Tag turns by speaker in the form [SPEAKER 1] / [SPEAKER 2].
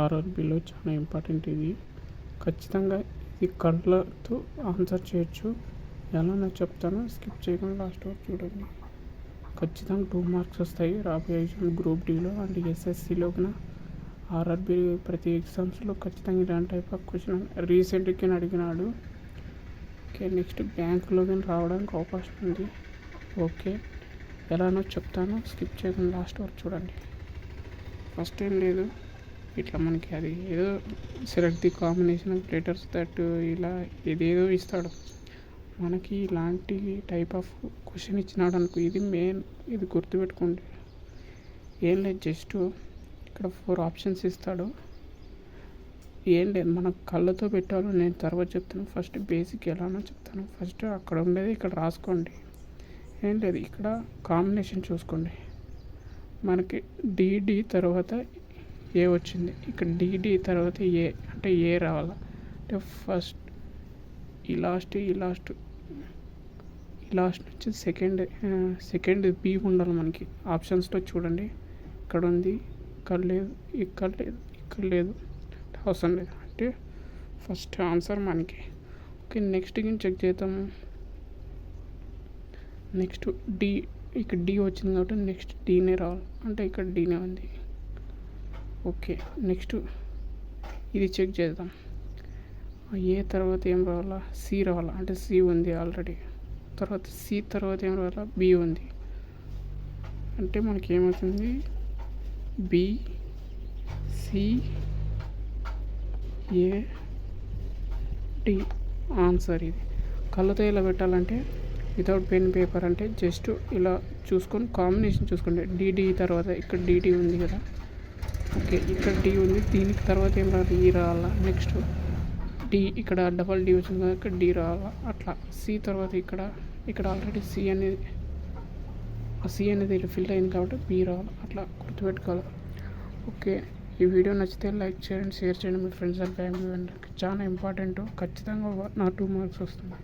[SPEAKER 1] ఆర్ఆర్బిలో చాలా ఇంపార్టెంట్ ఇది. ఖచ్చితంగా ఇది కళ్ళతో ఆన్సర్ చేయొచ్చు. ఎలా నేను చెప్తాను, స్కిప్ చేయకుండా లాస్ట్ వరకు చూడండి. ఖచ్చితంగా 2 మార్క్స్ వస్తాయి రాబోయే ఎగ్జామ్ గ్రూప్ డిలో అండ్ ఎస్ఎస్సిలో కూడా. ఆర్ఆర్బి ప్రతి ఎగ్జామ్స్లో ఖచ్చితంగా ఇలాంటి టైప్ ఆఫ్ క్వశ్చన్ రీసెంట్గా అడిగినాడు. ఓకే, నెక్స్ట్ బ్యాంకులో కానీ రావడానికి అవకాశం ఉంది. ఓకే, ఎలానో చెప్తాను, స్కిప్ చేయకుండా లాస్ట్ వరకు చూడండి. ఫస్ట్ ఏం లేదు, ఇట్లా మనకి అది ఏదో select the combination of letters that ఇలా ఏదేదో ఇస్తాడు మనకి. ఇలాంటి టైప్ ఆఫ్ క్వశ్చన్ ఇచ్చినాడు అనుకో, ఇది మెయిన్, ఇది గుర్తుపెట్టుకోండి. ఏం లేదు, జస్ట్ ఇక్కడ 4 ఆప్షన్స్ ఇస్తాడు. ఏం లేదు, మన కళ్ళతో పెట్టాలో నేను తర్వాత చెప్తాను. ఫస్ట్ బేసిక్ ఎలానో చెప్తాను. ఫస్ట్ అక్కడ ఉండేది ఇక్కడ రాసుకోండి. ఏం లేదు, ఇక్కడ కాంబినేషన్ చూసుకోండి. మనకి డిడి తర్వాత ఏ వచ్చింది, ఇక్కడ డిడి తర్వాత ఏ అంటే ఏ రావాలా అంటే ఫస్ట్ ఈ లాస్ట్ నుంచి సెకండ్ బి ఉండాలి మనకి. ఆప్షన్స్లో చూడండి, ఇక్కడ ఉంది, ఇక్కడ లేదు అవసరం లేదు అంటే ఫస్ట్ ఆన్సర్ మనకి. ఓకే, నెక్స్ట్ గిన్ చెక్ చేద్దాము. నెక్స్ట్ డి, ఇక్కడ డి వచ్చింది కాబట్టి నెక్స్ట్ డీనే రావాలి అంటే ఇక్కడ డీనే ఉంది. ఓకే, నెక్స్ట్ ఇది చెక్ చేద్దాం. ఏ తర్వాత ఏం రావాలా, సి రావాలా అంటే సి ఉంది ఆల్రెడీ. తర్వాత సి తర్వాత ఏం రావాలా, బి ఉంది. అంటే మనకి ఏమవుతుంది, B C A D answer. ఇది కళ్ళతో ఇలా పెట్టాలంటే వితౌట్ పెన్ పేపర్ అంటే జస్ట్ ఇలా చూసుకొని కాంబినేషన్ చూసుకోండి. డిడి తర్వాత ఇక్కడ డిడి ఉంది కదా. ఓకే, ఇక్కడ డి ఉంది, దీనికి తర్వాత ఏం రావాలి, ఈ రావాలా. నెక్స్ట్ డి, ఇక్కడ డబల్ డి వచ్చింది కదా, ఇక్కడ డి రావాలా. అట్లా సి తర్వాత ఇక్కడ ఆల్రెడీ సి అనేది ఫిల్ అయింది కాబట్టి బి రావాలి. అట్లా గుర్తుపెట్టుకోవాలి. ఓకే, ఈ వీడియో నచ్చితే లైక్ చేయండి, షేర్ చేయండి మీ ఫ్రెండ్స్ అండ్ ఫ్యామిలీ మెంబర్కి. చాలా ఇంపార్టెంట్, ఖచ్చితంగా నా 2 మార్క్స్ వస్తుంది.